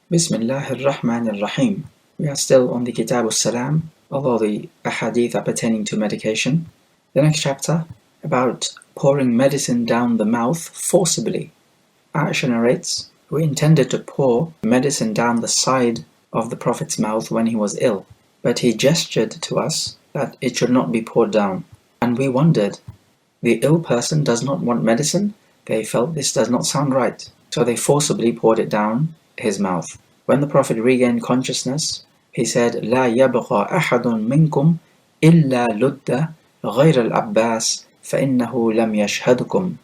Bismillahir Rahmanir Rahim. We are still on the Salaam, although the ahadith are pertaining to medication. The next chapter about pouring medicine down the mouth forcibly. Aisha narrates, we intended to pour medicine down the side of the Prophet's mouth when he was ill, but he gestured to us that it should not be poured down. And we wondered, the ill person does not want medicine? They felt this does not sound right, so they forcibly poured it down his mouth. When the Prophet regained consciousness, he said, لا يبقى أحد منكم إلا لد غير العباس فإنه لم يشهدكم.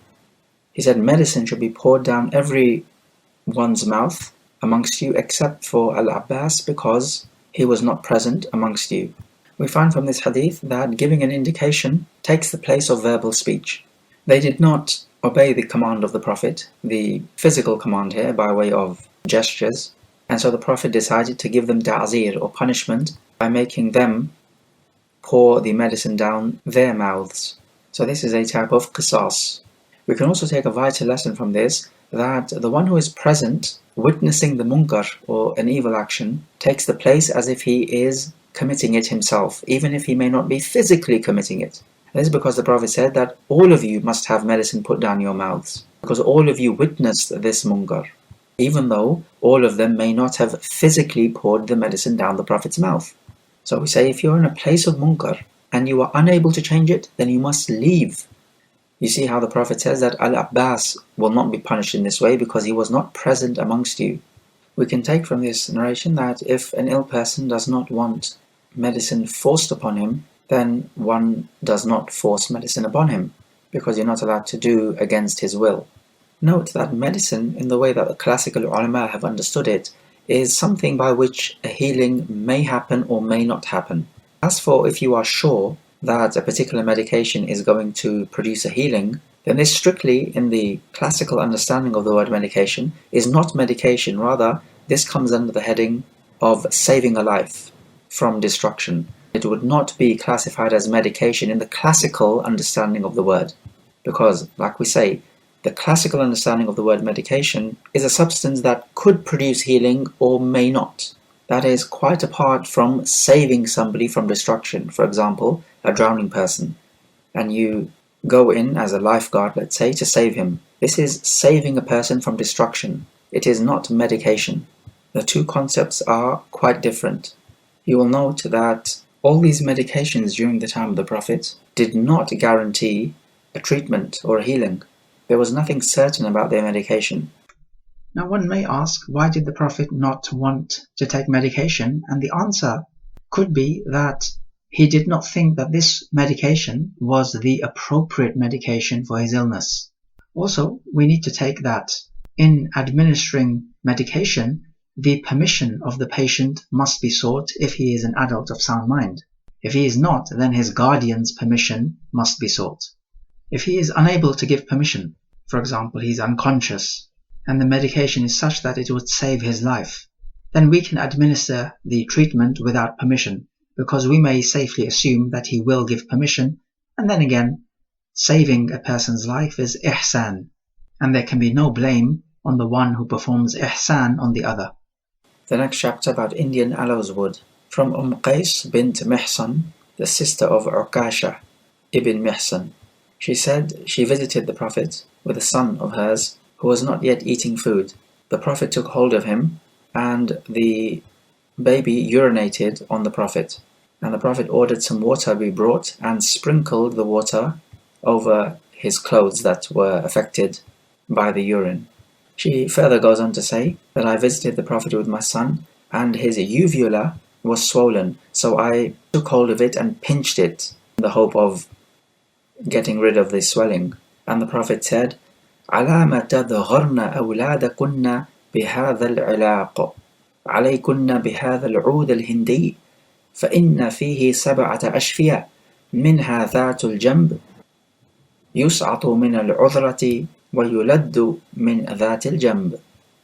He said, medicine should be poured down everyone's mouth amongst you except for Al-Abbas because he was not present amongst you. We find from this hadith that giving an indication takes the place of verbal speech. They did not obey the command of the Prophet, the physical command here by way of gestures, and so the Prophet decided to give them ta'zir or punishment by making them pour the medicine down their mouths. So this is a type of qisas. We can also take a vital lesson from this, that the one who is present witnessing the munkar or an evil action takes the place as if he is committing it himself, even if he may not be physically committing it. This is because the Prophet said that all of you must have medicine put down your mouths, because all of you witnessed this munkar, even though all of them may not have physically poured the medicine down the Prophet's mouth. So we say if you're in a place of munkar and you are unable to change it, then you must leave. You see how the Prophet says that Al-Abbas will not be punished in this way because he was not present amongst you. We can take from this narration that if an ill person does not want medicine forced upon him, then one does not force medicine upon him, because you're not allowed to do against his will. Note that medicine, in the way that the classical ulama have understood it, is something by which a healing may happen or may not happen. As for if you are sure that a particular medication is going to produce a healing, then this strictly, in the classical understanding of the word medication, is not medication. Rather, this comes under the heading of saving a life from destruction. It would not be classified as medication in the classical understanding of the word, because, like we say, the classical understanding of the word medication is a substance that could produce healing or may not. That is quite apart from saving somebody from destruction. For example, a drowning person, and you go in as a lifeguard, let's say, to save him. This is saving a person from destruction. It is not medication. The two concepts are quite different. You will note that all these medications during the time of the Prophet did not guarantee a treatment or a healing. There was nothing certain about their medication. Now one may ask, why did the Prophet not want to take medication? And the answer could be that he did not think that this medication was the appropriate medication for his illness. Also, we need to take that in administering medication, the permission of the patient must be sought if he is an adult of sound mind. If he is not, then his guardian's permission must be sought. If he is unable to give permission, for example, he is unconscious, and the medication is such that it would save his life, then we can administer the treatment without permission, because we may safely assume that he will give permission, and then again, saving a person's life is ihsan, and there can be no blame on the one who performs ihsan on the other. The next chapter about Indian aloes wood. From Qais bint Mihsan, the sister of Ukasha ibn Mihsan. She said she visited the Prophet with a son of hers who was not yet eating food. The Prophet took hold of him, and the baby urinated on the Prophet. And the Prophet ordered some water be brought and sprinkled the water over his clothes that were affected by the urine. She further goes on to say that I visited the Prophet with my son, and his uvula was swollen, so I took hold of it and pinched it in the hope of getting rid of the swelling. And the Prophet said, عَلَى مَا تَظْهَرْنَ أَوْلَادَكُنَّ بِهَذَا الْعِلَاقِ عَلَيْكُنَّ بِهَذَا الْعُودِ الْهِنْدِيِّ فَإِنَّ فِيهِ 7 أشفية منها ذات الجنب يسعط من العذرة ويلد من ذات الجنب.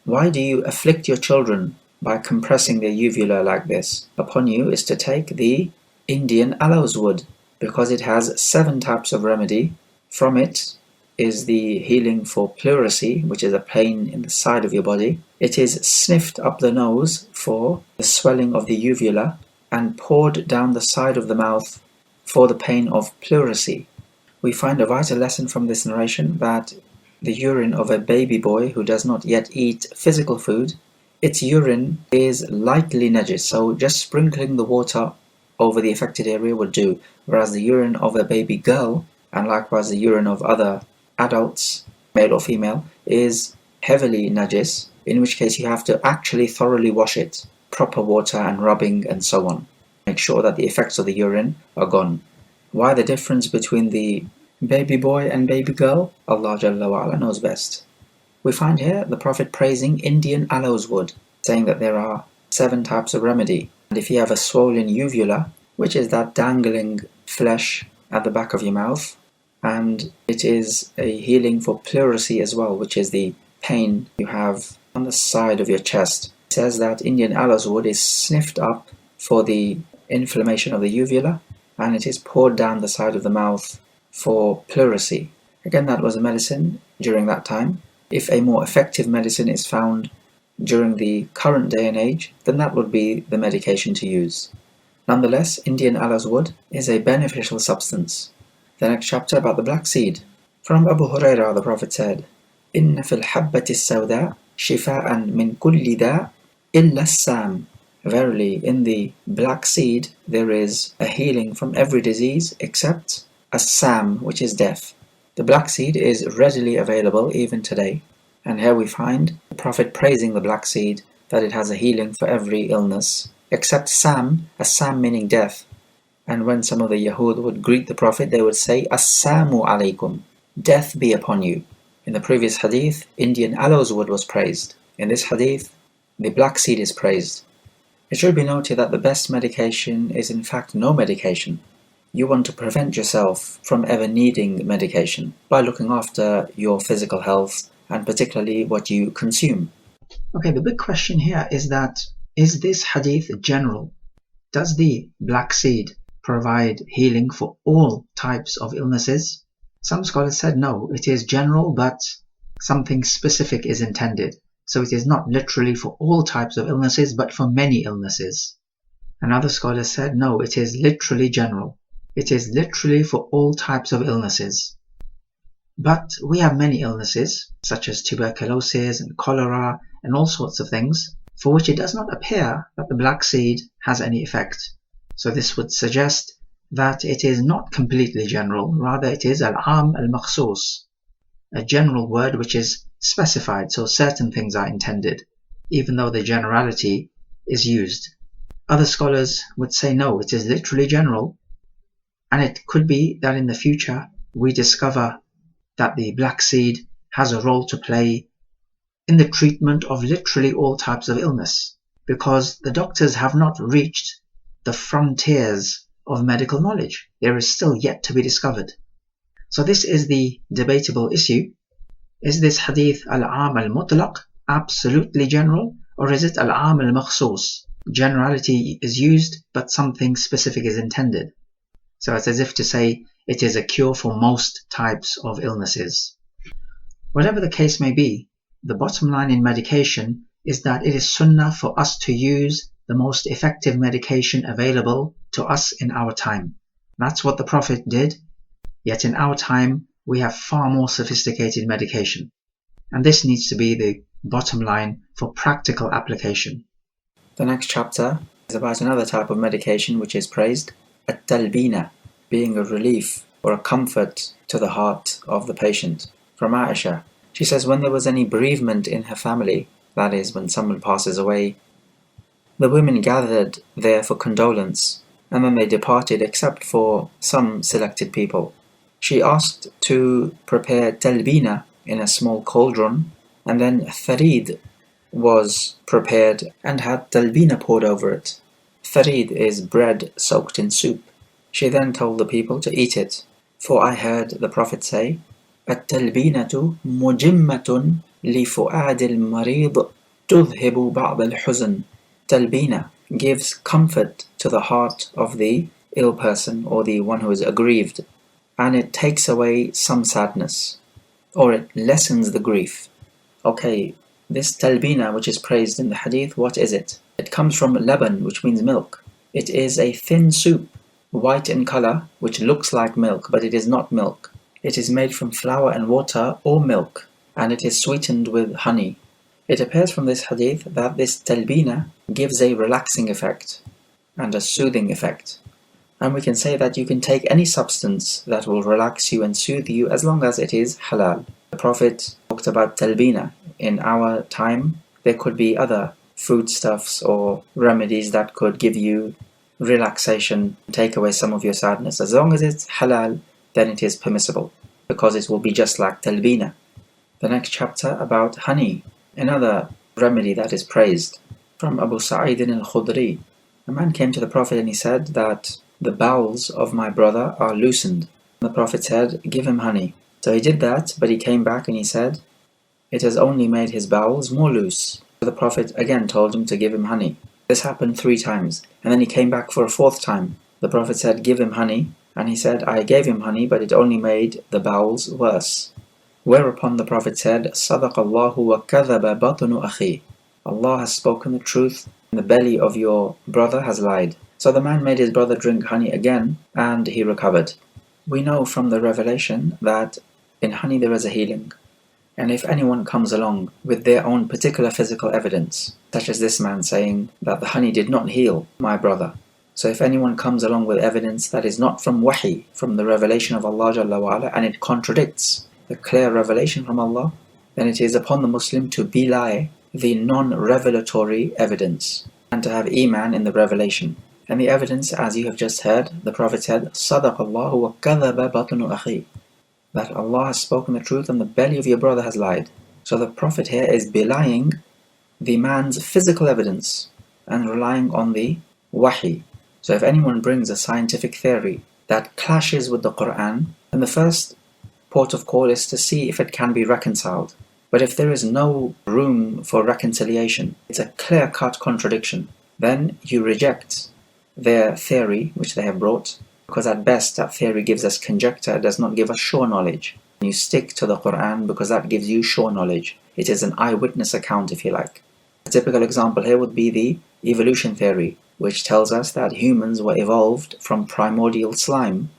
Why do you afflict your children by compressing their uvula like this? Upon you is to take the Indian aloes wood, because it has 7 types of remedy. From it is the healing for pleurisy, which is a pain in the side of your body. It is sniffed up the nose for the swelling of the uvula and poured down the side of the mouth for the pain of pleurisy. We find a vital lesson from this narration that the urine of a baby boy who does not yet eat physical food, its urine is lightly najis, so just sprinkling the water over the affected area would do, whereas the urine of a baby girl, and likewise the urine of other adults, male or female, is heavily najis, in which case you have to actually thoroughly wash it, proper water and rubbing and so on. Make sure that the effects of the urine are gone. Why the difference between the baby boy and baby girl? Allah Jalla wa Ala knows best. We find here the Prophet praising Indian aloes wood, saying that there are 7 types of remedy. And if you have a swollen uvula, which is that dangling flesh at the back of your mouth, and it is a healing for pleurisy as well, which is the pain you have on the side of your chest. It says that Indian aloes wood is sniffed up for the inflammation of the uvula, and it is poured down the side of the mouth for pleurisy. Again, that was a medicine during that time. If a more effective medicine is found during the current day and age, then that would be the medication to use. Nonetheless, Indian aloes wood is a beneficial substance. The next chapter about the black seed. From Abu Hurairah, the Prophet said, إِنَّ فِي الْحَبَّةِ السَّوْدَاءِ شِفَاءً مِنْ كُلِّ دَاءٍ إِلَّا السَّامِ. Verily, in the black seed there is a healing from every disease except as-sam, which is death. The black seed is readily available even today, and here we find the Prophet praising the black seed that it has a healing for every illness, except sam, as-sam meaning death. And when some of the Yahud would greet the Prophet, they would say, As-samu alaykum, death be upon you. In the previous hadith, Indian aloes wood was praised. In this hadith, the black seed is praised. It should be noted that the best medication is in fact no medication. You want to prevent yourself from ever needing medication by looking after your physical health and particularly what you consume. Okay, the big question here is that, is this hadith general? Does the black seed provide healing for all types of illnesses? Some scholars said no, it is general, but something specific is intended. So it is not literally for all types of illnesses, but for many illnesses. And other scholars said no, it is literally general. It is literally for all types of illnesses. But we have many illnesses, such as tuberculosis and cholera and all sorts of things, for which it does not appear that the black seed has any effect. So this would suggest that it is not completely general, rather it is al-am al-makhsus, a general word which is specified, so certain things are intended, even though the generality is used. Other scholars would say no, it is literally general, and it could be that in the future we discover that the black seed has a role to play in the treatment of literally all types of illness, because the doctors have not reached the frontiers of medical knowledge. There is still yet to be discovered. So this is the debatable issue. Is this hadith al-am al-mutlaq, absolutely general, or is it al-am al-makhsus? Generality is used, but something specific is intended. So it's as if to say it is a cure for most types of illnesses. Whatever the case may be, the bottom line in medication is that it is sunnah for us to use the most effective medication available to us in our time. That's what the Prophet did, yet in our time we have far more sophisticated medication. And this needs to be the bottom line for practical application. The next chapter is about another type of medication which is praised, at-talbina, being a relief or a comfort to the heart of the patient. From Aisha, she says when there was any bereavement in her family, that is, when someone passes away, the women gathered there for condolence, and then they departed except for some selected people. She asked to prepare talbina in a small cauldron, and then tharid was prepared and had talbina poured over it. Tharid is bread soaked in soup. She then told the people to eat it, for I heard the Prophet say, التلبينة مجمة لفؤاد المريض تذهب بعض الحزن. Talbina gives comfort to the heart of the ill person or the one who is aggrieved, and it takes away some sadness. or it lessens the grief. Okay, this talbina which is praised in the hadith, what is it? It comes from laban, which means milk. It is a thin soup, white in color, which looks like milk, but it is not milk. It is made from flour and water or milk, and it is sweetened with honey. It appears from this hadith that this talbina gives a relaxing effect and a soothing effect. And we can say that you can take any substance that will relax you and soothe you as long as it is halal. The Prophet talked about talbina. In our time, there could be other foodstuffs or remedies that could give you relaxation, take away some of your sadness. As long as it's halal, then it is permissible, because it will be just like talbina. The next chapter about honey, another remedy that is praised. From Abu Sa'id al-Khudri, a man came to the Prophet and he said that the bowels of my brother are loosened. The Prophet said, give him honey. So he did that, but he came back and he said, it has only made his bowels more loose. So the Prophet again told him to give him honey. This happened 3 times, and then he came back for a 4th time. The Prophet said, give him honey, and he said, I gave him honey, but it only made the bowels worse. Whereupon the Prophet said, صَدَقَ اللَّهُ وَكَذَبَ بَطْنُ أَخِيهِ. Allah has spoken the truth, and the belly of your brother has lied. So the man made his brother drink honey again, and he recovered. We know from the revelation that in honey there is a healing. And if anyone comes along with their own particular physical evidence, such as this man saying that the honey did not heal my brother. So if anyone comes along with evidence that is not from wahi, from the revelation of Allah Jalla wa Ala, and it contradicts the clear revelation from Allah, then it is upon the Muslim to belie the non-revelatory evidence and to have iman in the revelation. And the evidence, as you have just heard, the Prophet said, صَدَقَ اللَّهُ وَكَذَبَ بَطْنُ أَخِيهِ, that Allah has spoken the truth and the belly of your brother has lied. So the Prophet here is belying the man's physical evidence and relying on the wahi. So if anyone brings a scientific theory that clashes with the Quran, then the first port of call is to see if it can be reconciled. But if there is no room for reconciliation, it's a clear-cut contradiction, then you reject their theory which they have brought, because at best that theory gives us conjecture, it does not give us sure knowledge. You stick to the Quran because that gives you sure knowledge. It is an eyewitness account, if you like. A typical example here would be the evolution theory, which tells us that humans were evolved from primordial slime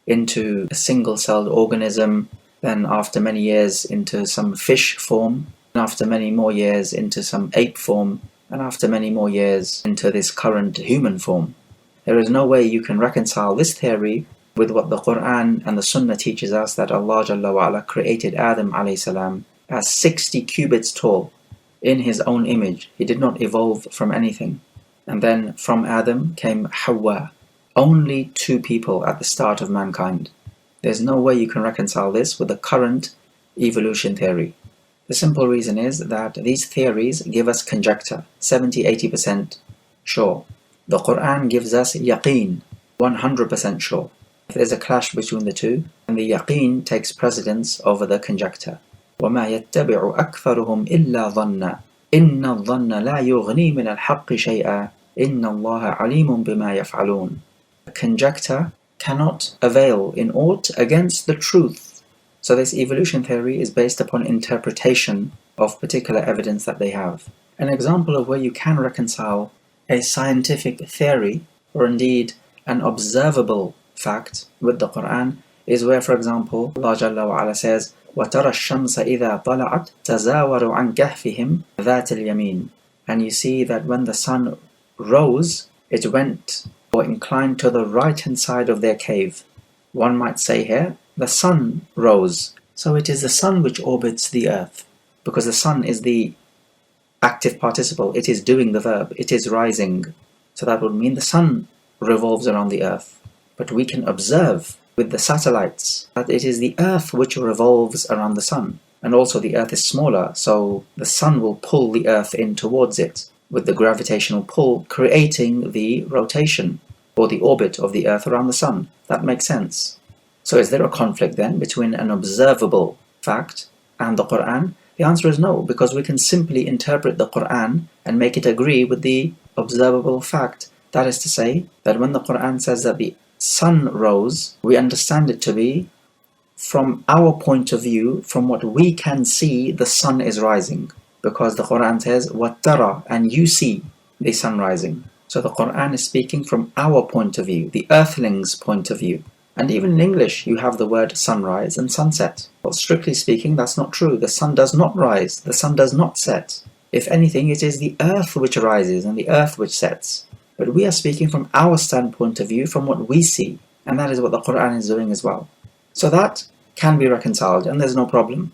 into a single-celled organism, then after many years into some fish form, and after many more years into some ape form, and after many more years into this current human form. There is no way you can reconcile this theory with what the Quran and the Sunnah teaches us, that Allah Jalla wa Ala created Adam alayhi salam as 60 cubits tall in his own image. He did not evolve from anything. And then from Adam came Hawa, only 2 people at the start of mankind. There's no way you can reconcile this with the current evolution theory. The simple reason is that these theories give us conjecture, 70-80% sure. The Quran gives us yaqeen, 100% sure. If there's a clash between the two, then the yaqeen takes precedence over the conjecture. وَمَا يَتَّبِعُ أَكْثَرُهُمْ إِلَّا ظَنًّا إِنَّ الظَّنَّ لَا يُغْنِي مِنَ الْحَقِّ شَيْئًا إِنَّ اللَّهَ عَلِيمٌ بِمَا يَفْعَلُونَ. Conjecture cannot avail in aught against the truth. So this evolution theory is based upon interpretation of particular evidence that they have. An example of where you can reconcile a scientific theory, or indeed an observable fact, with the Quran is where, for example, Allah Jalla wa Ala says, وَتَرَى الشَّمْسَ إِذَا طَلَعَتْ تَزَاوَرُ عَنْ كَهْفِهِمْ ذَاتِ الْيَمِينِ. And you see that when the sun rose, it went or inclined to the right-hand side of their cave. One might say here, the sun rose. So it is the sun which orbits the earth, because the sun is the active participle, it is doing the verb, it is rising. So that would mean the sun revolves around the earth. But we can observe with the satellites that it is the earth which revolves around the sun. And also the earth is smaller, so the sun will pull the earth in towards it with the gravitational pull, creating the rotation or the orbit of the earth around the sun. That makes sense. So is there a conflict then between an observable fact and the Quran? The answer is no, because we can simply interpret the Quran and make it agree with the observable fact. That is to say, that when the Quran says that the sun rose, we understand it to be from our point of view, from what we can see, the sun is rising. Because the Quran says, وَتَّرَى, and you see the sun rising. So the Quran is speaking from our point of view, the earthling's point of view. And even in English, you have the word sunrise and sunset. Well, strictly speaking, that's not true. The sun does not rise, the sun does not set. If anything, it is the earth which rises and the earth which sets. But we are speaking from our standpoint of view, from what we see. And that is what the Quran is doing as well. So that can be reconciled, and there's no problem.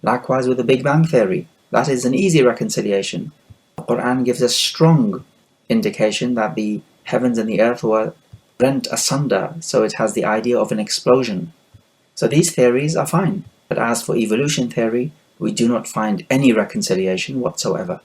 Likewise with the Big Bang Theory. That is an easy reconciliation. The Quran gives a strong indication that the heavens and the earth were rent asunder, so it has the idea of an explosion. So these theories are fine. But as for evolution theory, we do not find any reconciliation whatsoever.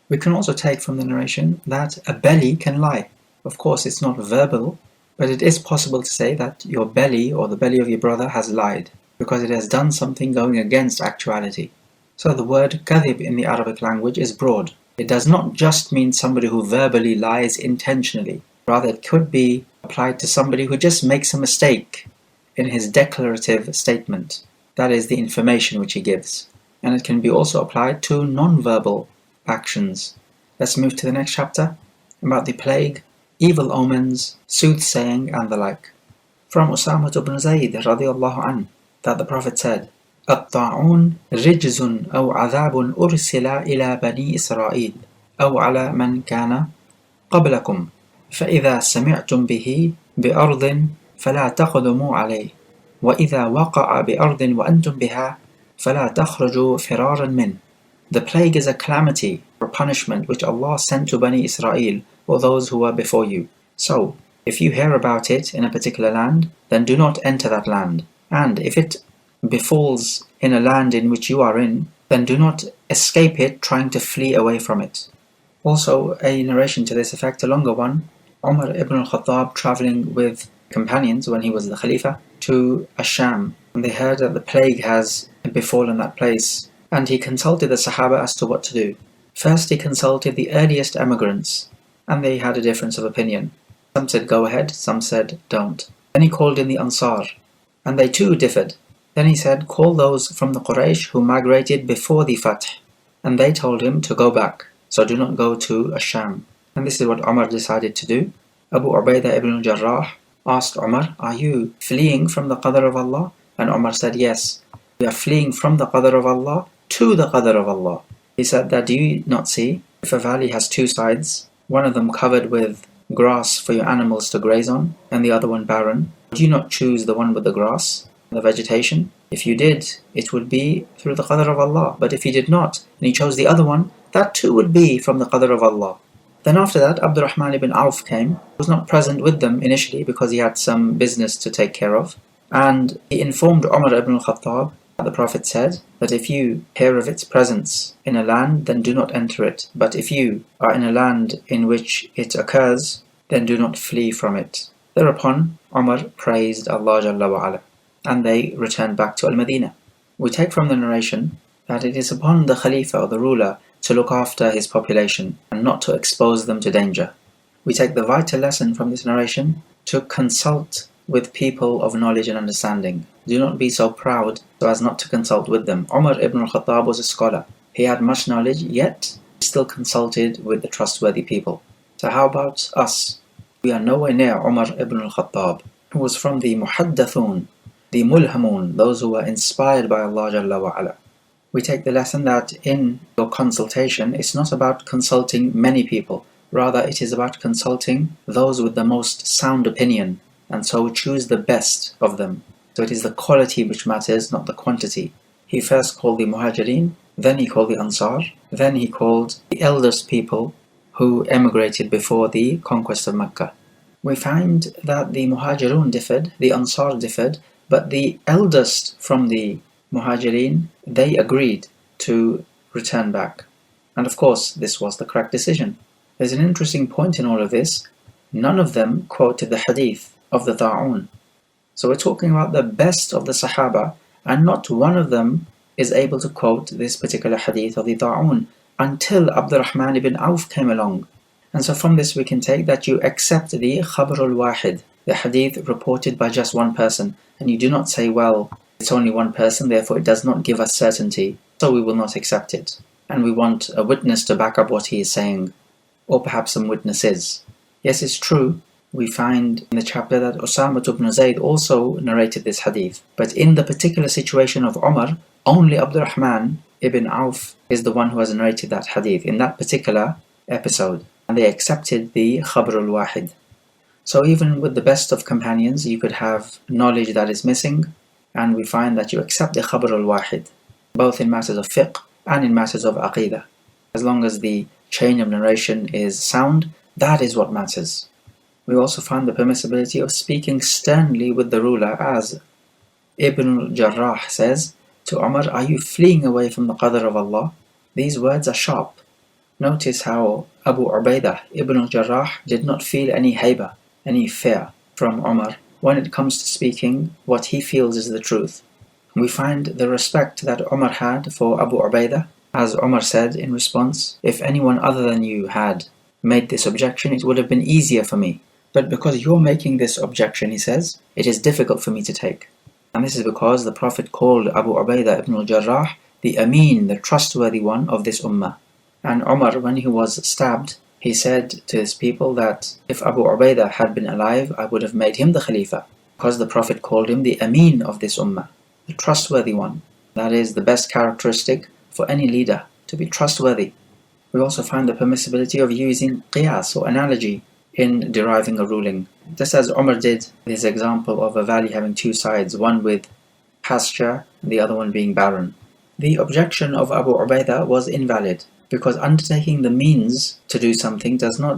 We can also take from the narration that a belly can lie. Of course, it's not verbal, but it is possible to say that your belly or the belly of your brother has lied, because it has done something going against actuality. So the word kadhib in the Arabic language is broad. It does not just mean somebody who verbally lies intentionally. Rather, it could be applied to somebody who just makes a mistake in his declarative statement. That is the information which he gives. And it can be also applied to non-verbal actions. Let's move to the next chapter about the plague, evil omens, soothsaying, and the like. From Usama ibn Zayd radiallahu anh, that the Prophet said, الطاعون رجز أو عذاب أرسل إلى بني إسرائيل أو على من كان قبلكم فإذا سمعتم به بأرض فلا تقدموا عليه وإذا وقع بأرض وأنتم بها فلا تخرجوا فرارا منه. The plague is a calamity or punishment which Allah sent to Bani Israel or those who were before you. So, if you hear about it in a particular land, then do not enter that land. And if it befalls in a land in which you are in, then do not escape it trying to flee away from it. Also, a narration to this effect, a longer one, Umar ibn al-Khattab traveling with companions when he was the Khalifa to Asham, and they heard that the plague has befallen that place, and he consulted the Sahaba as to what to do. First he consulted the earliest emigrants, and they had a difference of opinion. Some said go ahead, some said don't. Then he called in the Ansar, and they too differed. Then he said, call those from the Quraysh who migrated before the Fath, and they told him to go back, so do not go to Asham. And this is what Umar decided to do. Abu Ubaidah ibn al-Jarrah asked Umar, are you fleeing from the Qadr of Allah? And Umar said, yes, we are fleeing from the Qadr of Allah to the Qadr of Allah. He said that, do you not see, if a valley has two sides, one of them covered with grass for your animals to graze on, and the other one barren, would you not choose the one with the grass, the vegetation? If you did, it would be through the Qadr of Allah. But if you did not, and you chose the other one, that too would be from the Qadr of Allah. Then after that, Abdurrahman ibn Auf came. He was not present with them initially because he had some business to take care of. And he informed Umar ibn al-Khattab that the Prophet said that if you hear of its presence in a land, then do not enter it. But if you are in a land in which it occurs, then do not flee from it. Thereupon, Umar praised Allah Jalla wa Ala, and they returned back to Al-Madinah. We take from the narration that it is upon the Khalifa or the ruler to look after his population and not to expose them to danger. We take the vital lesson from this narration to consult with people of knowledge and understanding. Do not be so proud so as not to consult with them. Umar ibn al-Khattab was a scholar. He had much knowledge, yet still consulted with the trustworthy people. So how about us? We are nowhere near Umar ibn al-Khattab, who was from the Muhaddathun, the Mulhamun, those who were inspired by Allah Jalla wa Ala. We take the lesson that in your consultation, it's not about consulting many people. Rather, it is about consulting those with the most sound opinion, and so choose the best of them. So it is the quality which matters, not the quantity. He first called the Muhajirin, then he called the Ansar, then he called the eldest people who emigrated before the conquest of Mecca. We find that the Muhajirun differed, the Ansar differed, but the eldest from the Muhajirin, they agreed to return back. And of course, this was the correct decision. There's an interesting point in all of this. None of them quoted the hadith of the Ta'un. So we're talking about the best of the Sahaba, and not one of them is able to quote this particular hadith of the Ta'un until Abdurrahman ibn Auf came along. And so from this we can take that you accept the Khabarul Wahid, the hadith reported by just one person, and you do not say, well, it's only one person, therefore it does not give us certainty, so we will not accept it. And we want a witness to back up what he is saying, or perhaps some witnesses. Yes, it's true. We find in the chapter that Usama ibn Zayd also narrated this hadith. But in the particular situation of Umar, only Abdurrahman ibn Auf is the one who has narrated that hadith in that particular episode. And they accepted the Khabr al-Wahid. So even with the best of companions, you could have knowledge that is missing, and we find that you accept the Khabr al-Wahid, both in matters of fiqh and in matters of aqidah. As long as the chain of narration is sound, that is what matters. We also find the permissibility of speaking sternly with the ruler, as Ibn al-Jarrah says to Umar, "Are you fleeing away from the qadr of Allah?" These words are sharp. Notice how Abu Ubaidah Ibn al-Jarrah did not feel any hayba, any fear from Umar when it comes to speaking what he feels is the truth. We find the respect that Umar had for Abu Ubaidah, as Umar said in response, "If anyone other than you had made this objection, it would have been easier for me. But because you're making this objection," he says, "it is difficult for me to take." And this is because the Prophet called Abu Ubaidah ibn al-Jarrah the Ameen, the trustworthy one of this ummah. And Umar, when he was stabbed, he said to his people that if Abu Ubaidah had been alive, I would have made him the Khalifa, because the Prophet called him the Ameen of this ummah, the trustworthy one. That is the best characteristic for any leader, to be trustworthy. We also find the permissibility of using qiyas or analogy in deriving a ruling, just as Umar did his example of a valley having two sides, one with pasture and the other one being barren. The objection of Abu Ubaidah was invalid, because undertaking the means to do something does not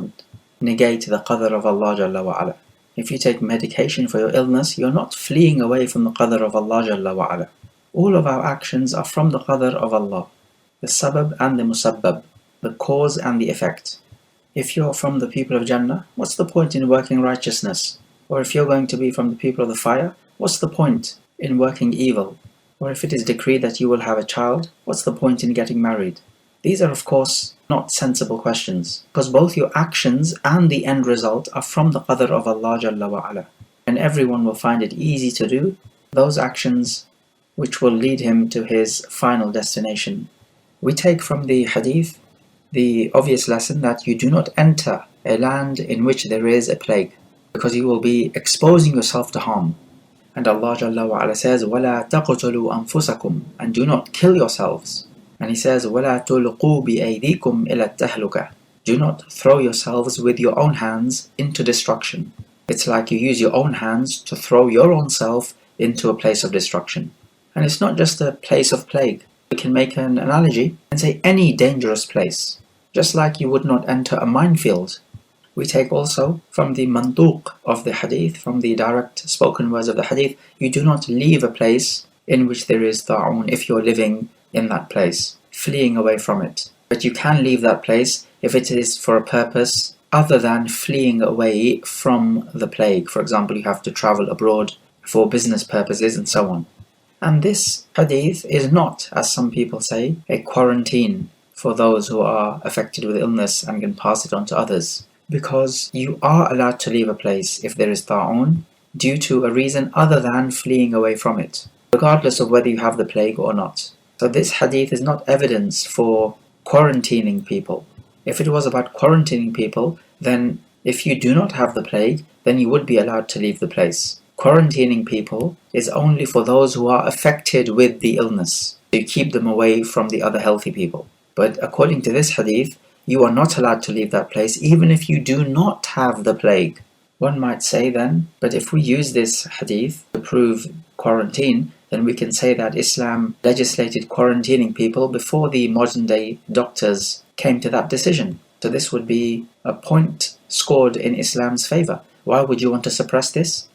negate the qadr of Allah Jalla wa Ala. If you take medication for your illness, you're not fleeing away from the qadr of Allah Jalla wa Ala. All of our actions are from the qadr of Allah, the sabab and the musabbab, the cause and the effect. If you're from the people of Jannah, what's the point in working righteousness? Or if you're going to be from the people of the fire, what's the point in working evil? Or if it is decreed that you will have a child, what's the point in getting married? These are, of course, not sensible questions, because both your actions and the end result are from the qadr of Allah Jalla wa Ala. And everyone will find it easy to do those actions which will lead him to his final destination. We take from the hadith the obvious lesson that you do not enter a land in which there is a plague, because you will be exposing yourself to harm. And Allah Jalla wa Ala says, وَلَا تَقْتُلُوا أَنفُسَكُمْ, and do not kill yourselves. And He says, وَلَا تُلْقُوا بِأَيْدِيكُمْ إِلَى التَّهْلُكَةِ, do not throw yourselves with your own hands into destruction. It's like you use your own hands to throw your own self into a place of destruction. And it's not just a place of plague. We can make an analogy and say any dangerous place, just like you would not enter a minefield. We take also from the mantuq of the hadith, from the direct spoken words of the hadith, you do not leave a place in which there is ta'un if you're living in that place, fleeing away from it. But you can leave that place if it is for a purpose other than fleeing away from the plague. For example, you have to travel abroad for business purposes and so on. And this hadith is not, as some people say, a quarantine for those who are affected with illness and can pass it on to others, because you are allowed to leave a place if there is ta'un due to a reason other than fleeing away from it, regardless of whether you have the plague or not. So this hadith is not evidence for quarantining people. If it was about quarantining people, then if you do not have the plague, then you would be allowed to leave the place. Quarantining people is only for those who are affected with the illness. You keep them away from the other healthy people. But according to this hadith, you are not allowed to leave that place even if you do not have the plague. One might say then, but if we use this hadith to prove quarantine, then we can say that Islam legislated quarantining people before the modern day doctors came to that decision. So this would be a point scored in Islam's favor. Why would you want to suppress this?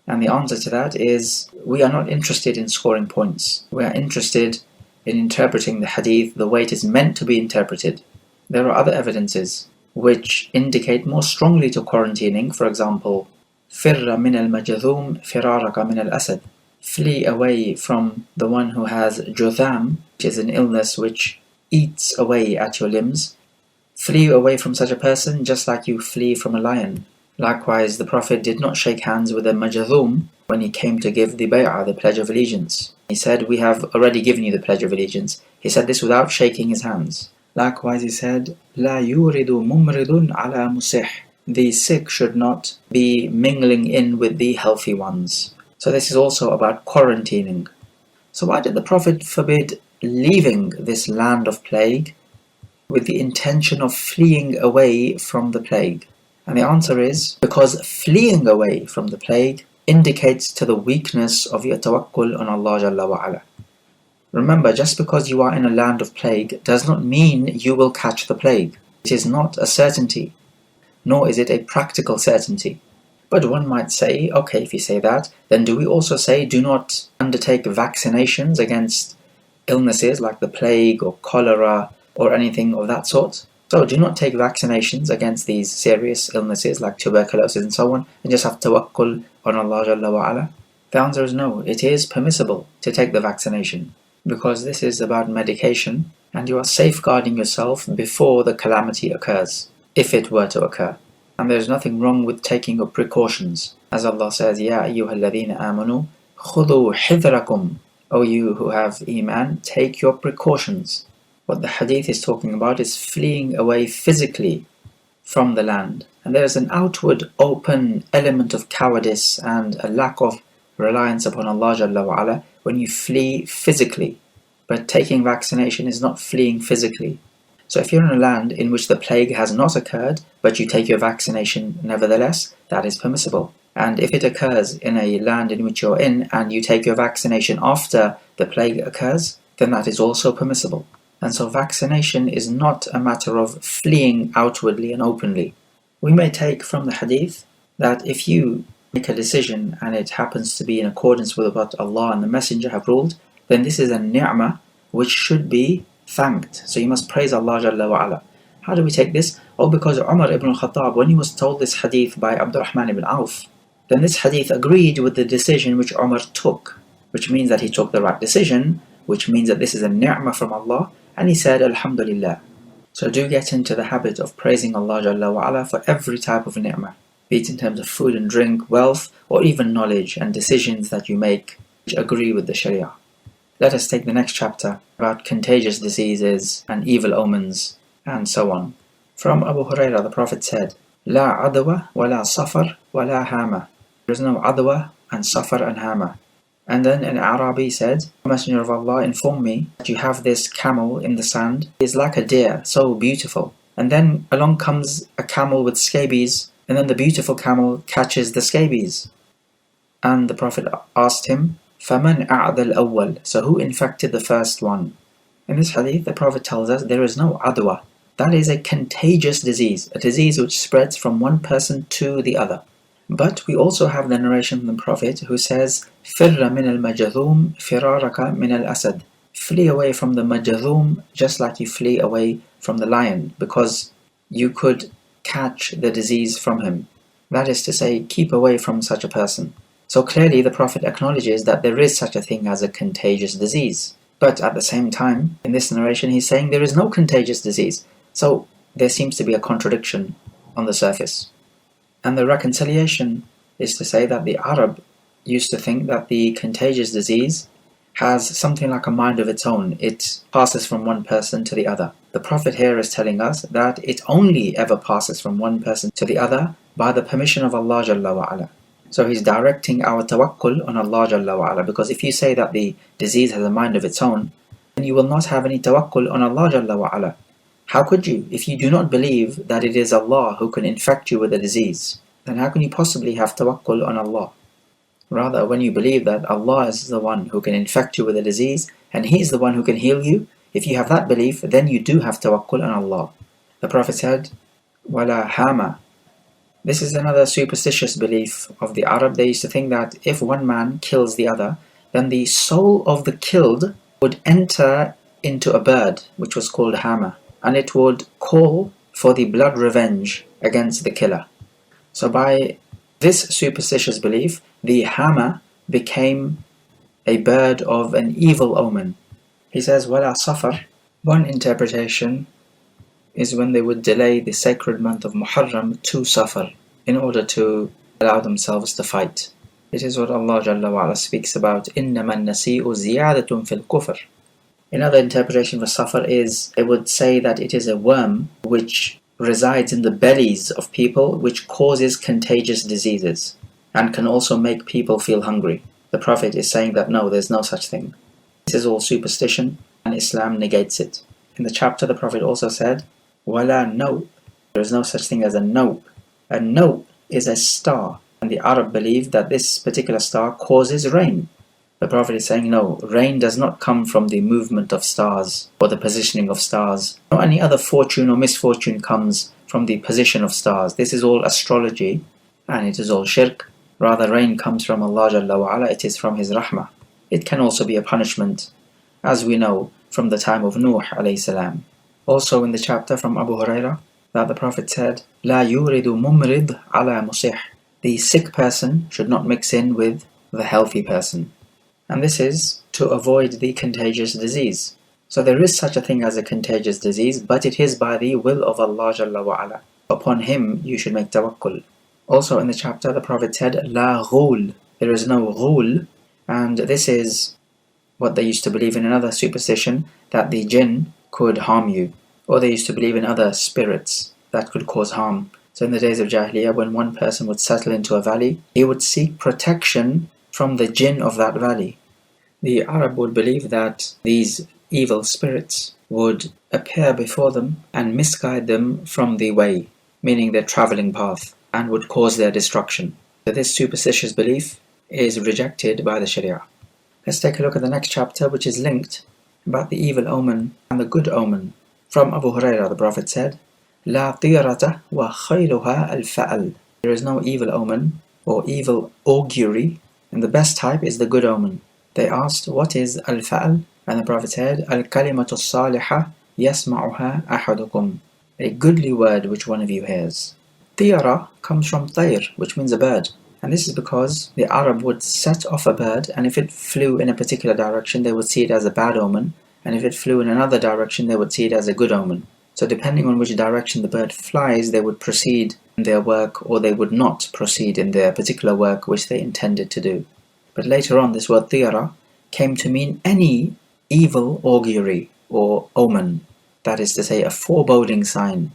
And the answer to that is, we are not interested in scoring points. We are interested in interpreting the hadith the way it is meant to be interpreted. There are other evidences which indicate more strongly to quarantining. For example, فِرَّ مِنَ الْمَجَذُومِ فِرَارَكَ مِنَ الْأَسَدِ, flee away from the one who has jutham, which is an illness which eats away at your limbs. Flee away from such a person just like you flee from a lion. Likewise, the Prophet did not shake hands with a majadhum when he came to give the bay'ah, the pledge of allegiance. He said, "We have already given you the pledge of allegiance." He said this without shaking his hands. Likewise, he said, "La yuridu mumridun ala musih." The sick should not be mingling in with the healthy ones. So this is also about quarantining. So why did the Prophet forbid leaving this land of plague with the intention of fleeing away from the plague? And the answer is because fleeing away from the plague indicates to the weakness of your tawakkul on Allah Jalla wa Ala. Remember, just because you are in a land of plague does not mean you will catch the plague. It is not a certainty, nor is it a practical certainty. But one might say, okay, if you say that, then do we also say do not undertake vaccinations against illnesses like the plague or cholera or anything of that sort? So do not take vaccinations against these serious illnesses like tuberculosis and so on, and just have tawakkul on Allah Jalla wa Ala? The answer is no. It is permissible to take the vaccination because this is about medication and you are safeguarding yourself before the calamity occurs, if it were to occur. And there is nothing wrong with taking your precautions. As Allah says, Ya ayyuhalladhina amanu, khudhu hidrakum. O you who have Iman, take your precautions. What the hadith is talking about is fleeing away physically from the land. And there is an outward open element of cowardice and a lack of reliance upon Allah Jalla wa Ala when you flee physically. But taking vaccination is not fleeing physically. So if you're in a land in which the plague has not occurred, but you take your vaccination nevertheless, that is permissible. And if it occurs in a land in which you're in and you take your vaccination after the plague occurs, then that is also permissible. And so vaccination is not a matter of fleeing outwardly and openly. We may take from the hadith that if you make a decision and it happens to be in accordance with what Allah and the Messenger have ruled, then this is a ni'mah which should be thanked. So you must praise Allah Jalla wa Ala. How do we take this? Oh, because Umar ibn al-Khattab, when he was told this hadith by Abdurrahman ibn Auf, then this hadith agreed with the decision which Umar took, which means that he took the right decision, which means that this is a ni'mah from Allah, and he said, Alhamdulillah. So do get into the habit of praising Allah Jalla wa Ala for every type of ni'mah, be it in terms of food and drink, wealth, or even knowledge and decisions that you make which agree with the Sharia. Let us take the next chapter about contagious diseases and evil omens and so on. From Abu Hurairah, the Prophet said, La adwa wa la safar wa la hama. There is no adwa and safar and hama. And then an Arabi said, Messenger of Allah, inform me that you have this camel in the sand. It is like a deer, so beautiful. And then along comes a camel with scabies, and then the beautiful camel catches the scabies. And the Prophet asked him, فَمَنْ أَعْدَى الْأَوَّلِ. So who infected the first one? In this hadith, the Prophet tells us there is no adwa. That is a contagious disease, a disease which spreads from one person to the other. But we also have the narration from the Prophet who says, فِرَّ مِنَ الْمَجَذُومِ فِرَارَكَ مِنَ الْأَسَدِ. Flee away from the majadhum just like you flee away from the lion, because you could catch the disease from him. That is to say, keep away from such a person. So clearly the Prophet acknowledges that there is such a thing as a contagious disease. But at the same time, in this narration, he's saying there is no contagious disease. So there seems to be a contradiction on the surface. And the reconciliation is to say that the Arab used to think that the contagious disease has something like a mind of its own. It passes from one person to the other. The Prophet here is telling us that it only ever passes from one person to the other by the permission of Allah Jalla wa Ala. So he's directing our tawakkul on Allah Jalla wa Ala, because if you say that the disease has a mind of its own, then you will not have any tawakkul on Allah Jalla wa Ala. How could you? If you do not believe that it is Allah who can infect you with a disease, then how can you possibly have tawakkul on Allah? Rather, when you believe that Allah is the one who can infect you with a disease and He is the one who can heal you, if you have that belief, then you do have tawakkul on Allah. The Prophet said, وَلَا hama. This is another superstitious belief of the Arab. They used to think that if one man kills the other, then the soul of the killed would enter into a bird, which was called hama, and it would call for the blood revenge against the killer. So by this superstitious belief, the hama became a bird of an evil omen. He says, وَلَا safar. One interpretation is when they would delay the sacred month of Muharram to Safar. in order to allow themselves to fight. It is what Allah Jalla wa Ala speaks about, إِنَّمَا النَّسِيءُ زِيَادَةٌ فِي الْكُفْرِ. Another interpretation for safar is, it would say that it is a worm which resides in the bellies of people, which causes contagious diseases and can also make people feel hungry. The Prophet is saying that no, there's no such thing. This is all superstition, and Islam negates it. In the chapter, the Prophet also said, وَلَا نَوْء. There is no such thing as a naw. A naw is a star, and the Arab believe that this particular star causes rain. The Prophet is saying, no, rain does not come from the movement of stars or the positioning of stars. No any other fortune or misfortune comes from the position of stars. This is all astrology, and it is all shirk. Rather, rain comes from Allah Jalla wa Ala, it is from His rahmah. It can also be a punishment, as we know from the time of Nuh alayhi salam. Also in the chapter from Abu Hurairah, that the Prophet said, لا يورد ممرض على مصح. The sick person should not mix in with the healthy person. And this is to avoid the contagious disease. So there is such a thing as a contagious disease, but it is by the will of Allah Jalla wa Ala. Upon Him you should make tawakkul. Also in the chapter, the Prophet said, La ghul. There is no ghul, and this is what they used to believe in another superstition, that the jinn could harm you. Or they used to believe in other spirits that could cause harm. So in the days of Jahiliyyah, when one person would settle into a valley, he would seek protection from the jinn of that valley. The Arab would believe that these evil spirits would appear before them and misguide them from the way, meaning their traveling path, and would cause their destruction. So this superstitious belief is rejected by the Sharia. Let's take a look at the next chapter, which is linked about the evil omen and the good omen. From Abu Hurairah, the Prophet said, لا طيرة وخيرها الفأل. There is no evil omen or evil augury, and the best type is the good omen. They asked, what is al-fa'al? And the Prophet said, al-kalimatu as-salihah yasma'uha ahadukum. A goodly word which one of you hears. Tiyara comes from tayr, which means a bird. And this is because the Arab would set off a bird, and if it flew in a particular direction, they would see it as a bad omen. And if it flew in another direction, they would see it as a good omen. So depending on which direction the bird flies, they would proceed in their work, or they would not proceed in their particular work which they intended to do. But later on, this word tiyara came to mean any evil augury or omen. That is to say, a foreboding sign.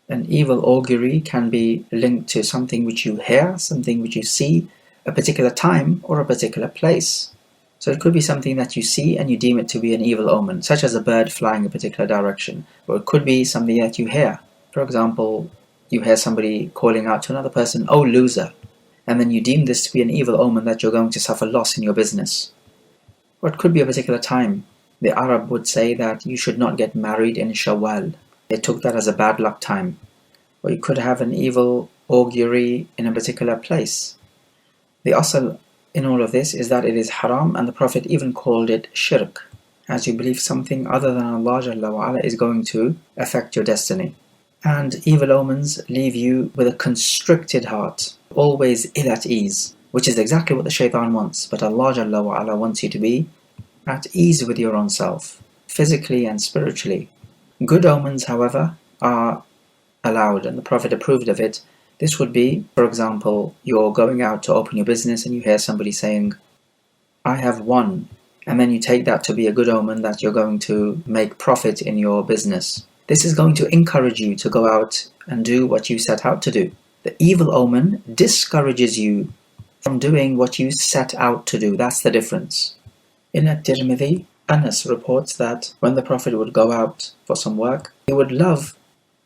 An evil augury can be linked to something which you hear, something which you see, a particular time or a particular place. So it could be something that you see and you deem it to be an evil omen, such as a bird flying a particular direction. Or it could be something that you hear. For example, you hear somebody calling out to another person, "Oh loser," and then you deem this to be an evil omen that you're going to suffer loss in your business. Or it could be a particular time. The Arab would say that you should not get married in Shawwal. They took that as a bad luck time. Or you could have an evil augury in a particular place. The asl in all of this is that it is haram, and the Prophet even called it shirk, as you believe something other than Allah Jalla wa Ala is going to affect your destiny. And evil omens leave you with a constricted heart, always ill at ease, which is exactly what the shaitan wants. But Allah Jalla wa Ala wants you to be at ease with your own self, physically and spiritually. Good omens, however, are allowed, and the Prophet approved of it. This would be, for example, you're going out to open your business and you hear somebody saying, "I have won," and then you take that to be a good omen that you're going to make profit in your business. This is going to encourage you to go out and do what you set out to do. The evil omen discourages you from doing what you set out to do. That's the difference. In At-Tirmidhi, Anas reports that when the Prophet would go out for some work, he would love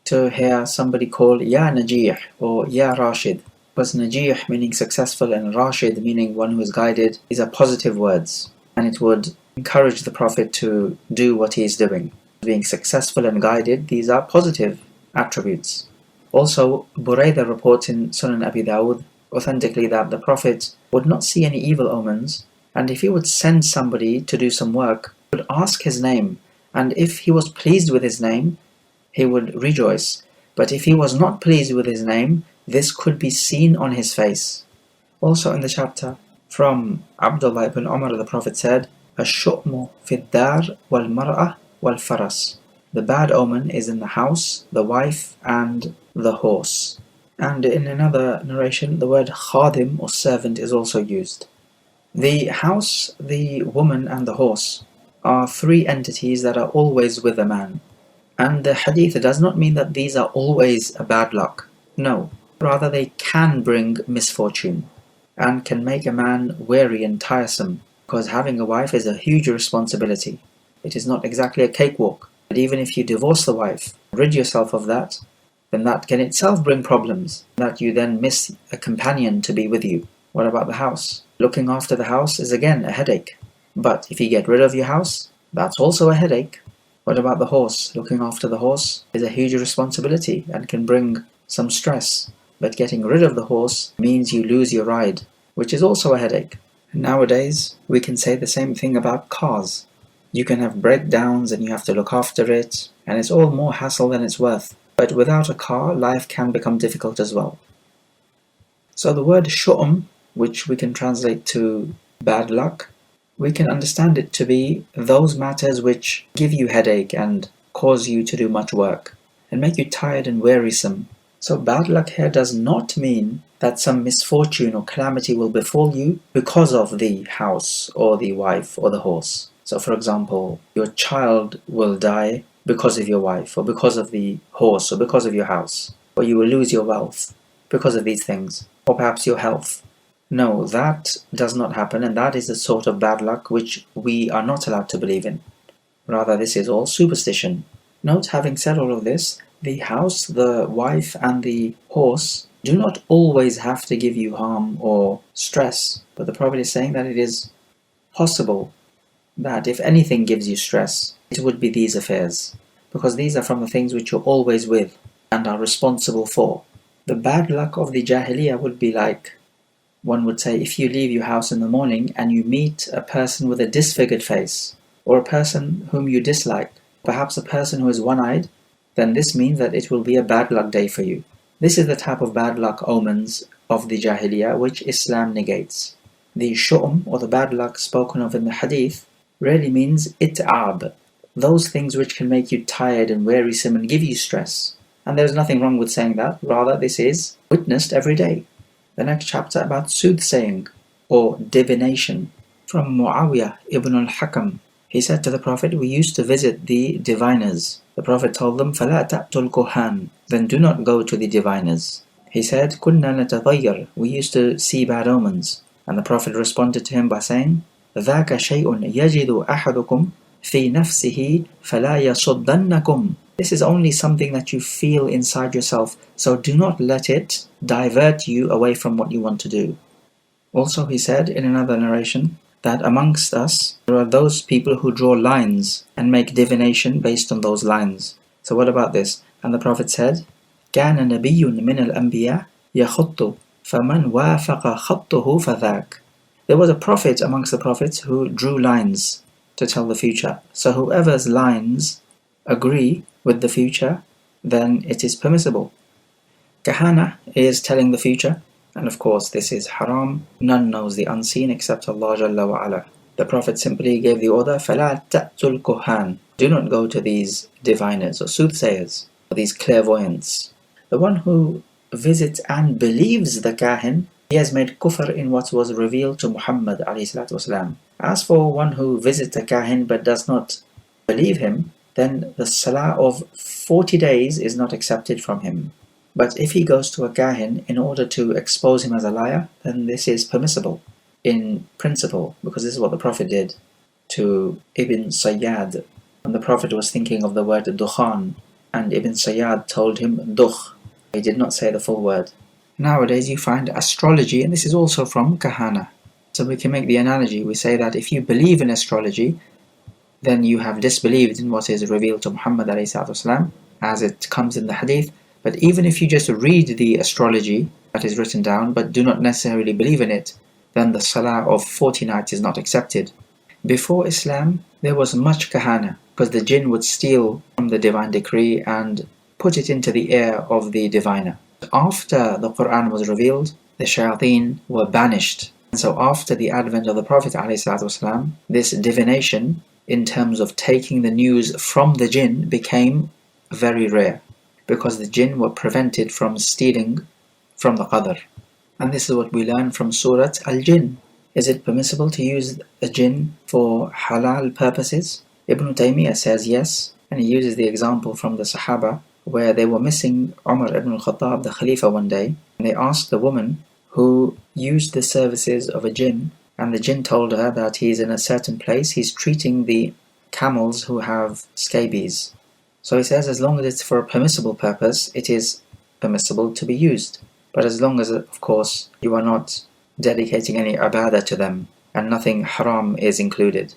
to hear somebody call Ya Najih or Ya Rashid. Because Najih meaning successful and Rashid meaning one who is guided, these are positive words, and it would encourage the Prophet to do what he is doing. Being successful and guided, these are positive attributes. Also, Buraidah reports in Sunan Abi Dawud authentically that the Prophet would not see any evil omens, and if he would send somebody to do some work, he would ask his name, and if he was pleased with his name, he would rejoice. But if he was not pleased with his name, this could be seen on his face. Also in the chapter from Abdullah ibn Umar, the Prophet said, "Ash-shu'mu fid-dar wal-mar'ah wal-faras." The bad omen is in the house, the wife, and the horse. And in another narration, the word khadim or servant is also used. The house, the woman, and the horse are three entities that are always with a man. And the hadith does not mean that these are always a bad luck. No, rather they can bring misfortune and can make a man weary and tiresome, because having a wife is a huge responsibility. It is not exactly a cakewalk, but even if you divorce the wife, rid yourself of that, then that can itself bring problems, that you then miss a companion to be with you. What about the house? Looking after the house is again a headache. But if you get rid of your house, that's also a headache. What about the horse? Looking after the horse is a huge responsibility and can bring some stress. But getting rid of the horse means you lose your ride, which is also a headache. And nowadays, we can say the same thing about cars. You can have breakdowns and you have to look after it, and it's all more hassle than it's worth. But without a car, life can become difficult as well. So the word shu'um, which we can translate to bad luck, we can understand it to be those matters which give you headache and cause you to do much work and make you tired and wearisome. So bad luck here does not mean that some misfortune or calamity will befall you because of the house or the wife or the horse. So for example, your child will die because of your wife, or because of the horse, or because of your house, or you will lose your wealth because of these things, or perhaps your health. No, that does not happen, and that is a sort of bad luck which we are not allowed to believe in. Rather, this is all superstition. Note, having said all of this, the house, the wife, and the horse do not always have to give you harm or stress, but the Prophet is saying that it is possible that if anything gives you stress, it would be these affairs, because these are from the things which you're always with and are responsible for. The bad luck of the Jahiliyyah would be like, one would say, if you leave your house in the morning and you meet a person with a disfigured face, or a person whom you dislike, perhaps a person who is one-eyed, then this means that it will be a bad luck day for you. This is the type of bad luck omens of the Jahiliyyah which Islam negates. The shu'um, or the bad luck spoken of in the hadith, really means it'ab, those things which can make you tired and wearisome and give you stress. And there's nothing wrong with saying that, rather this is witnessed every day. The next chapter about soothsaying or divination. From Muawiyah ibn al-Hakam, he said to the Prophet, we used to visit the diviners. The Prophet told them, فَلَا تَأْتُوا الْكُهَانِ, then do not go to the diviners. He said, كُنَّا نَتَطَيَّرُ, we used to see bad omens. And the Prophet responded to him by saying, ذَاكَ شَيْءٌ يَجِدُ أَحَدُكُمْ فِي نَفْسِهِ فَلَا يَصُدَّنَّكُمْ. This is only something that you feel inside yourself, so do not let it divert you away from what you want to do. Also he said in another narration that amongst us there are those people who draw lines and make divination based on those lines. So what about this? And the Prophet said, كَانَ نَبِيٌّ مِنَ الْأَنْبِيَاءِ يَخُطُّ فَمَنْ وَافَقَ خَطُّهُ فَذَاكَ. There was a prophet amongst the prophets who drew lines to tell the future. So whoever's lines agree with the future, then it is permissible. Kahana is telling the future, and of course this is haram. None knows the unseen except Allah Jalla wa Ala. The Prophet simply gave the order, فَلَا تَأْتُوا الْكُهَانِ, do not go to these diviners or soothsayers, or these clairvoyants. The one who visits and believes the kahin, he has made kufr in what was revealed to Muhammad ﷺ. As for one who visits a kahin but does not believe him, then the salah of 40 days is not accepted from him. But if he goes to a kahin in order to expose him as a liar, then this is permissible in principle, because this is what the Prophet did to Ibn Sayyad. And the Prophet was thinking of the word dukhan, and Ibn Sayyad told him dukh. He did not say the full word. Nowadays you find astrology, and this is also from kahana. So we can make the analogy, we say that if you believe in astrology, then you have disbelieved in what is revealed to Muhammad ﷺ, as it comes in the hadith. But even if you just read the astrology that is written down, but do not necessarily believe in it, then the salah of 40 nights is not accepted. Before Islam, there was much kahana, because the jinn would steal from the divine decree and put it into the ear of the diviner. After the Quran was revealed, the shayateen were banished. And so after the advent of the Prophet ﷺ, this divination, in terms of taking the news from the jinn, became very rare, because the jinn were prevented from stealing from the qadr. And this is what we learn from Surah Al-Jinn. Is it permissible to use a jinn for halal purposes? Ibn Taymiyyah says yes, and he uses the example from the Sahaba where they were missing Umar ibn al-Khattab, the Khalifa, one day, and they asked the woman who used the services of a jinn, and the jinn told her that he's in a certain place, he's treating the camels who have scabies. So he says as long as it's for a permissible purpose, it is permissible to be used. But as long as, of course, you are not dedicating any ibadah to them and nothing haram is included.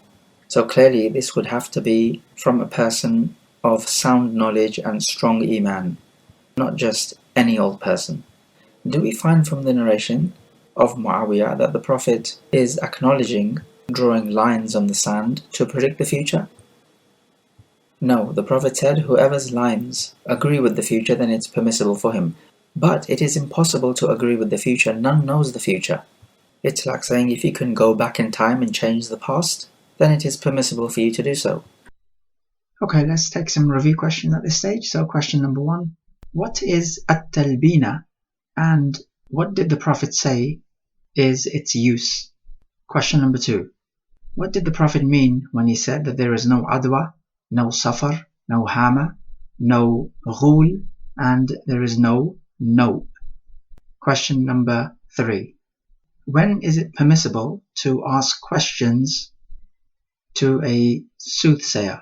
So clearly this would have to be from a person of sound knowledge and strong iman, not just any old person. Do we find from the narration of Muawiyah that the Prophet is acknowledging drawing lines on the sand to predict the future? No, the Prophet said whoever's lines agree with the future, then it's permissible for him. But it is impossible to agree with the future. None knows the future. It's like saying if you can go back in time and change the past, then it is permissible for you to do so. Okay, let's take some review questions at this stage. So question number 1. What is at-talbina and what did the Prophet say is its use? Question number 2. What did the Prophet mean when he said that there is no adwa, no safar, no hama, no ghul, and there is no no? Question number 3. When is it permissible to ask questions to a soothsayer?